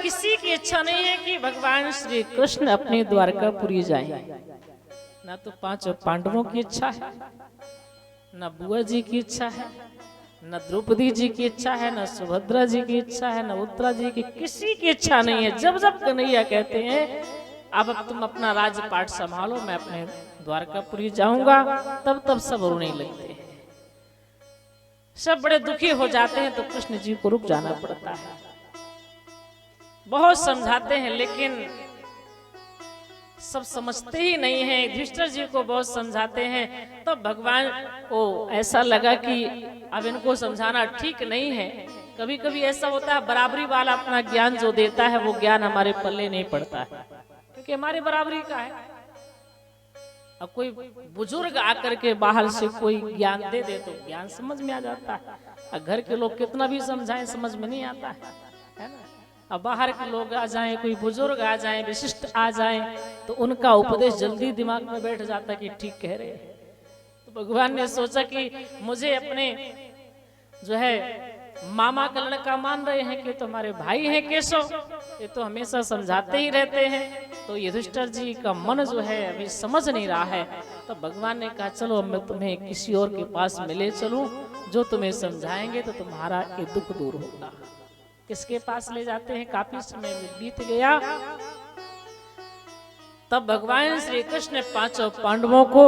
किसी की इच्छा नहीं है कि भगवान श्री कृष्ण अपने द्वारकापुरी जाएं। ना तो पांचों पांडवों की इच्छा है, न बुआ जी की इच्छा है, न द्रौपदी जी की इच्छा है, न सुभद्रा जी की इच्छा है, न उत्तरा जी की, किसी की इच्छा नहीं है। जब जब कन्हैया कहते हैं अब तुम अपना राजपाट संभालो, मैं अपने द्वारकापुरी जाऊंगा, तब तब सब रोने लगते हैं, सब बड़े दुखी हो जाते हैं। तो कृष्ण जी को रुक जाना पड़ता है। बहुत समझाते हैं लेकिन सब समझते ही नहीं है। युधिष्ठिर जी को बहुत समझाते हैं तो भगवान को ऐसा लगा कि अब इनको समझाना ठीक नहीं है। कभी कभी ऐसा होता है बराबरी वाला अपना ज्ञान जो देता है वो ज्ञान हमारे पल्ले नहीं पड़ता है, क्योंकि हमारे बराबरी का है। अब कोई बुजुर्ग आकर के बाहर से कोई ज्ञान दे दे तो ज्ञान समझ में आ जाता है, और घर के लोग कितना भी समझाएं समझ में नहीं आता है ना। अब बाहर के लोग आ जाएं, कोई बुजुर्ग आ जाएं, विशिष्ट आ जाएं, तो उनका उपदेश जल्दी दिमाग में बैठ जाता कि ठीक कह रहे हैं। तो भगवान ने सोचा कि मुझे अपने जो है मामा का लड़का मान रहे हैं कि तो हमारे भाई हैं केशव, ये तो हमेशा समझाते ही रहते हैं। तो युधिष्ठिर जी का मन जो है अभी समझ नहीं रहा है। तो भगवान ने कहा चलो मैं तुम्हें किसी और के पास मिले चलूं, जो तुम्हें समझाएंगे तो तुम्हारा ये दुख दूर होगा। किसके पास ले जाते हैं? काफी समय बीत गया। तब भगवान श्री कृष्ण ने पांचों पांडवों को,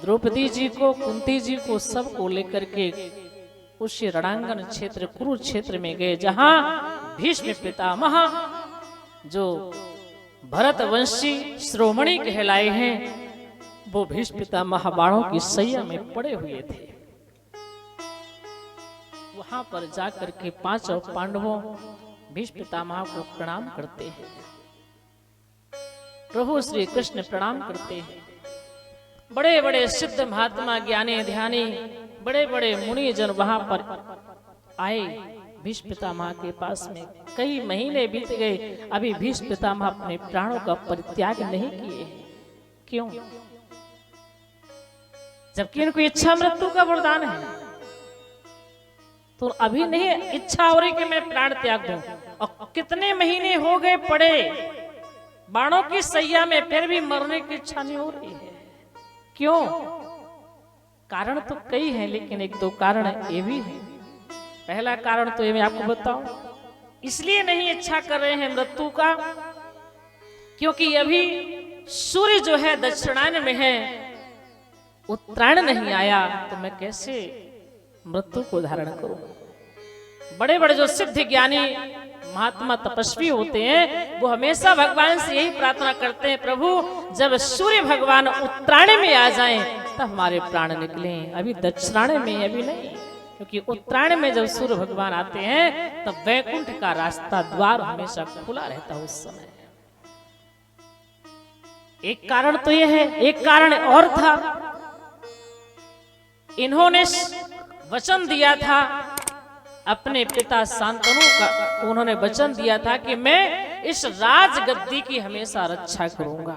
द्रौपदी जी को, कुंती जी को, सबको लेकर के उस रणांगन क्षेत्र कुरुक्षेत्र में गए, जहां भीष्म पितामह जो भरतवंशी श्रोमणी कहलाए हैं, वो भीष्म पितामह बाणों की सैया में पड़े हुए थे। वहां पर जाकर के पांचों पांडवों भीष्म पितामह को प्रणाम करते हैं। प्रभु श्री कृष्ण प्रणाम करते हैं। बड़े बड़े सिद्ध महात्मा, ज्ञानी, ध्यानी, बड़े बड़े मुनि जन वहां पर आए भीष्म पितामह के पास में। कई महीने बीत गए, अभी भीष्म पितामह अपने प्राणों का परित्याग नहीं किए। क्यों? जबकि इनको इच्छा मृत्यु का वरदान है, तो अभी नहीं इच्छा हो रही कि मैं प्राण त्याग दूं। और कितने महीने हो गए पड़े बाणों की सैया में, फिर भी मरने की इच्छा नहीं हो रही है। क्यों? कारण तो कई हैं, लेकिन एक दो कारण ये भी है। पहला कारण तो ये मैं आपको बताऊं, इसलिए नहीं इच्छा कर रहे हैं मृत्यु का, क्योंकि अभी सूर्य जो है दक्षिणायन में है, उत्तरायण नहीं आया, तो मैं कैसे मृत्यु को धारण करूं। बड़े बड़े जो सिद्ध ज्ञानी महात्मा तपस्वी होते हैं, वो हमेशा भगवान से यही प्रार्थना करते हैं, प्रभु जब सूर्य भगवान उत्तरायण में आ जाएं तब हमारे प्राण निकले। अभी दक्षिणायन में अभी नहीं, क्योंकि उत्तरायण में जब सूर्य भगवान आते हैं तब वैकुंठ का रास्ता द्वार हमेशा खुला रहता है उस समय। एक कारण तो यह है। एक कारण और था, इन्होंने वचन दिया था अपने पिता शांतनु का, उन्होंने वचन दिया था कि मैं इस राजगद्दी की हमेशा रक्षा करूंगा,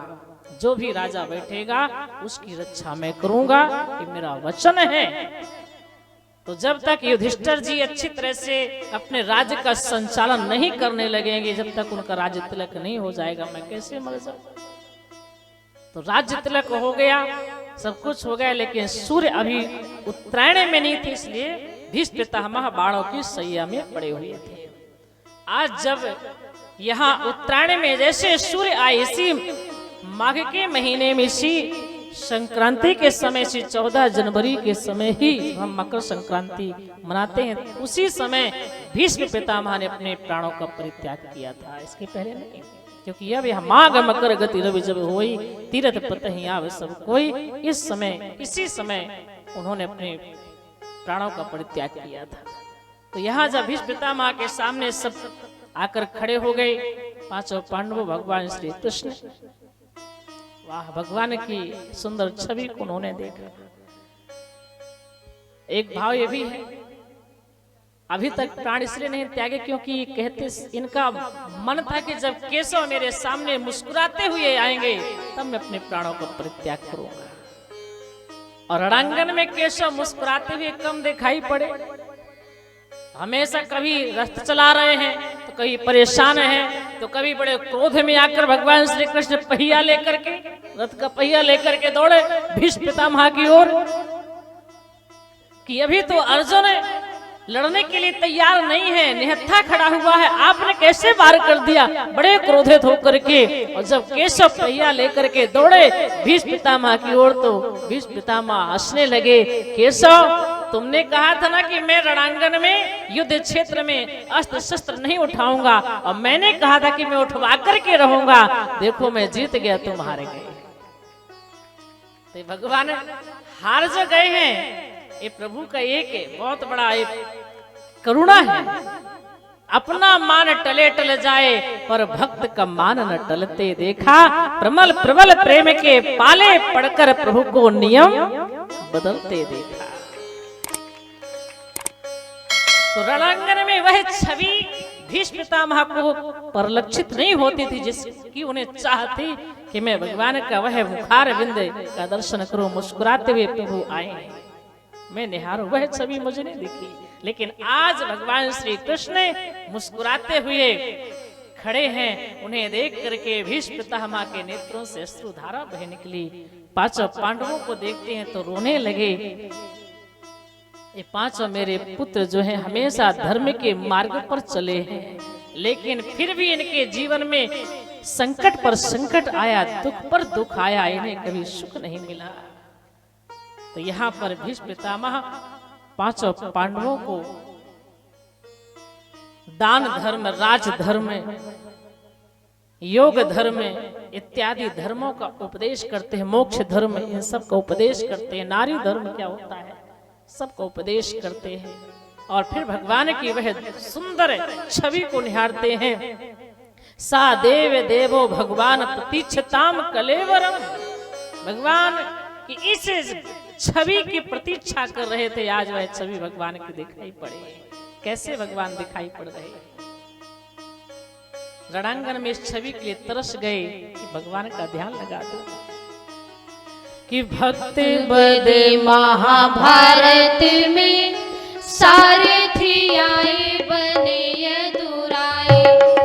जो भी राजा बैठेगा उसकी रक्षा मैं करूंगा, ये मेरा वचन है। तो जब तक युधिष्ठिर जी अच्छी तरह से अपने राज्य का संचालन नहीं करने लगेंगे, जब तक उनका राज्य तिलक नहीं हो जाएगा, मैं कैसे मर जाऊं। तो राज्य तिलक हो गया, सब कुछ हो गया, लेकिन सूर्य अभी उत्तरायण में नहीं थे, इसलिए भीष्म पितामह बाणों की सैया में पड़े हुए थे। आज जब यहाँ उत्तरायण में जैसे सूर्य आए, इसी माघ के महीने में, इसी संक्रांति के समय, इसी 14 जनवरी के समय ही हम मकर संक्रांति मनाते हैं, उसी समय भीष्म पितामह ने अपने प्राणों का परित्याग किया था, इसके पहले नहीं। क्योंकि अब यह माघ मकर गति रवि जब होई, तीरथ पतहि आव सब कोई, इस समय इसी समय उन्होंने अपने प्राणों का परित्याग किया था। तो यहाँ जब भीष्म पितामह के सामने सब आकर खड़े हो गए, पांचों पांडव, भगवान श्री कृष्ण, वाह, भगवान की सुंदर छवि को उन्होंने देखा। एक भाव ये भी है, अभी तक प्राण इसलिए नहीं त्यागे क्योंकि कहते, इनका मन था कि जब केशव मेरे सामने मुस्कुराते हुए आएंगे तब मैं अपने प्राणों का परित्याग करूंगा। और रणांगन में केशव मुस्कुराते हुए कम दिखाई पड़े। हमेशा कभी रथ चला रहे हैं तो कभी परेशान हैं, तो कभी बड़े क्रोध में आकर भगवान श्री कृष्ण पहिया लेकर के, रथ का पहिया लेकर के दौड़े भीष्म पितामह की ओर कि अभी तो अर्जुन लड़ने के लिए तैयार नहीं है, निहत्था खड़ा हुआ है, आपने कैसे वार कर दिया, बड़े क्रोधित होकर के। और जब केशव पहिया लेकर के दौड़े भीष्म पितामह की ओर, तो भीष्म पितामह हंसने लगे। केशव, तुमने कहा था ना कि मैं रणांगन में युद्ध क्षेत्र में अस्त्र शस्त्र नहीं उठाऊंगा, और मैंने कहा था कि मैं उठवा करके रहूंगा, देखो मैं जीत गया, तुम हार गए। तो भगवान हार जो गए हैं, ये प्रभु का एक बहुत बड़ा एक करुणा है। अपना मान टले टल जाए, पर भक्त का मान न टलते देखा, प्रमल प्रबल प्रेम के पाले पड़कर प्रभु को नियम बदलते देखा। तो रणांगन में वह छवि भीष्म पितामह को परिलक्षित नहीं होती थी, जिसकी उन्हें चाह थी कि मैं भगवान का वह मुखार बिंद का दर्शन करूं, मुस्कुराते हुए प्रभु आए, मैं निहारूं, वह छवि मुझे नहीं दिखी। लेकिन आज भगवान श्री कृष्ण मुस्कुराते हुए खड़े हैं, उन्हें देख करके भीष्म पितामह के नेत्रों से अश्रुधारा बह निकली। पांचों पांडवों को देखते हैं तो रोने लगे। ये पांचों मेरे पुत्र जो हैं हमेशा धर्म के मार्ग पर चले हैं, लेकिन फिर भी इनके जीवन में संकट पर संकट आया, दुख पर दुख आया, इन्हें कभी सुख नहीं मिला। तो यहाँ पर भीष्म पितामह पांचों पांडवों को दान धर्म, राज धर्म, योग धर्म इत्यादि धर्मों का उपदेश करते हैं, मोक्ष धर्म इन सब का उपदेश करते हैं, नारी धर्म क्या होता है सबका उपदेश करते हैं। और फिर भगवान की वह सुंदर छवि को निहारते हैं। सा देव देवो भगवान प्रतीक्षताम कलेवरम, भगवान की इस छवि की प्रतीक्षा कर रहे थे, आज वह छवि भगवान की दिखाई पड़े। कैसे भगवान दिखाई पड़ रहे, रणांगन में इस छवि के लिए तरस गए कि भगवान का ध्यान लगा दो कि भक्त बदे महाभारत में सारथी आए बने यदुराए,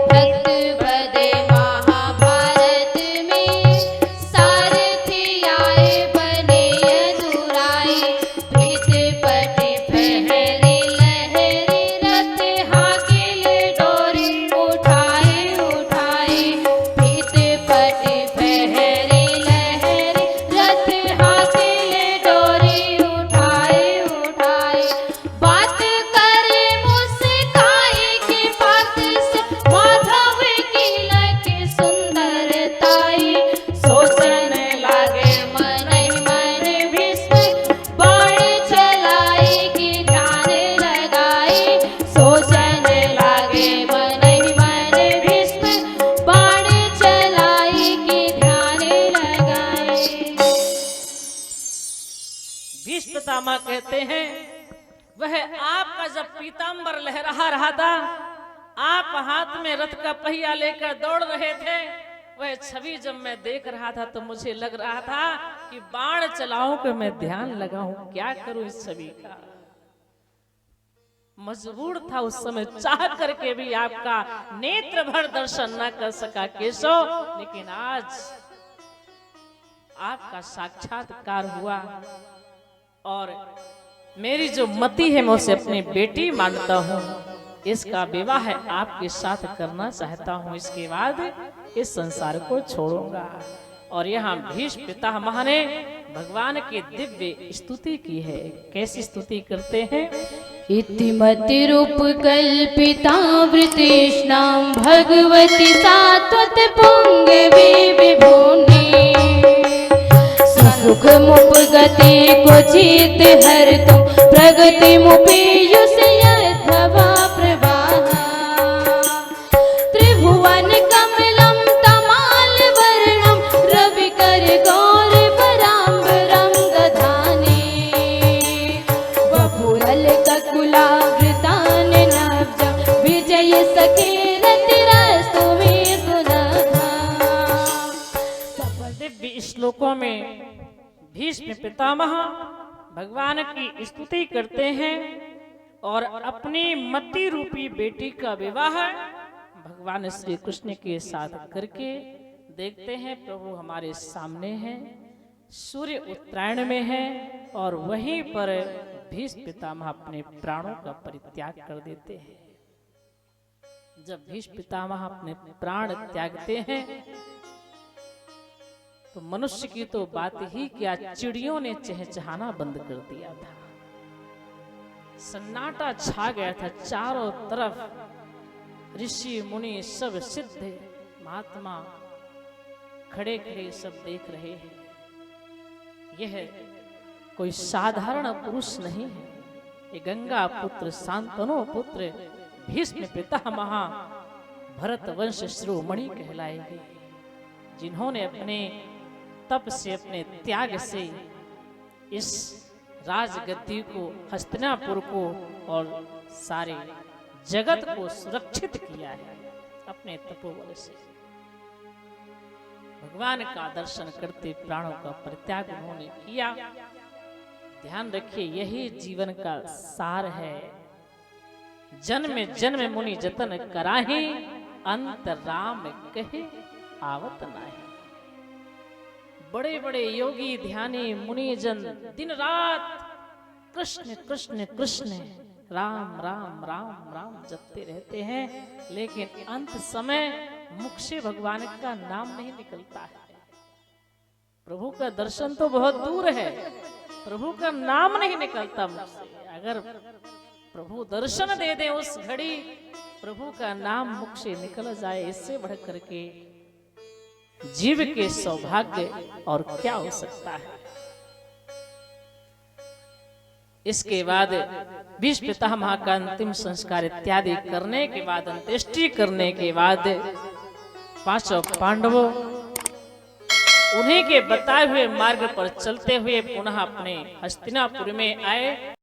भक्त बदे महाभारत में सारथी आए बने यदुराए, प्रीत पट फहरे लहरे रथ हाकिल डोरी उठाए उठाए, प्रीत पट फहरे पितामह कहते हैं वह आपका जब पीतांबर लहरा रहा था, आप हाथ में रथ का पहिया लेकर दौड़ रहे थे, वह छवि जब मैं देख रहा था तो मुझे लग रहा था कि बाण चलाऊं कि मैं ध्यान लगाऊं, क्या करूं इस छवि का। मजबूर था उस समय, चाह करके भी आपका नेत्र भर दर्शन न कर सका केशव, लेकिन आज आपका साक्षात्कार हुआ और मेरी जो मति है मैं उसे अपनी बेटी मानता हूँ, इसका विवाह आपके साथ करना चाहता हूँ, इसके बाद इस संसार को छोड़ूंगा। और यहाँ भीष्म पितामह ने भगवान की दिव्य स्तुति की है। कैसी स्तुति करते हैं? इतिमति रूप कल्पितावृतेष्णां भगवती सात्वत पुंगवे विभुनि, सुख मुपगति क्वचित हरतु प्रगति मुपेयुष यद्भवा प्रवाहा, त्रिभुवन कमलं तमाल वर्णं रविकर गौरवराम्बरं दधाने, वपुरल ककुलावृतान नब्ज विजय सखे रतिरस्तु विदुलधा। दिव्य श्लोकों में भीष्म पितामह भगवान की स्तुति करते हैं और अपनी मति रूपी बेटी का विवाह भगवान श्री कृष्ण के साथ करके देखते हैं प्रभु हमारे सामने हैं, सूर्य उत्तरायण में है और वहीं पर भीष्म पितामह अपने प्राणों का परित्याग कर देते हैं। जब भीष्म पितामह अपने प्राण त्यागते हैं तो मनुष्य की तो बात ही क्या, चिड़ियों ने चहचहाना बंद कर दिया था। सन्नाटा छा गया था चारों तरफ। ऋषि मुनि सब सिद्ध महात्मा खड़े खड़े सब देख रहे हैं। यह कोई साधारण पुरुष नहीं है, ये गंगा पुत्र शांतनु पुत्र भीष्म पितामह भरत वंश शिरोमणि कहलाएंगे, जिन्होंने अपने तप से अपने त्याग से इस राजगद्दी को, हस्तिनापुर को और सारे जगत को सुरक्षित किया है अपने तपोबल से। भगवान का दर्शन करते प्राणों का परित्याग उन्होंने किया। ध्यान रखिए, यही जीवन का सार है। जन्म जन्म मुनि जतन कराही, अंत राम कहे आवत नाही। बड़े बड़े योगी ध्यानी मुनिजन दिन रात कृष्ण कृष्ण कृष्ण राम राम राम राम जपते रहते हैं, लेकिन अंत समय मुख से भगवान का नाम नहीं निकलता है। प्रभु का दर्शन तो बहुत दूर है, प्रभु का नाम नहीं निकलता मुख से। अगर प्रभु दर्शन दे दे उस घड़ी, प्रभु का नाम मुख से निकल जाए, इससे बढ़ करके जीव के सौभाग्य और क्या हो सकता है। इसके बाद भीष्म पितामह का अंतिम संस्कार इत्यादि करने के बाद, अंत्येष्टि करने के बाद, पांचों पांडवों उन्हीं के बताए हुए मार्ग पर चलते हुए पुनः अपने हस्तिनापुर में आए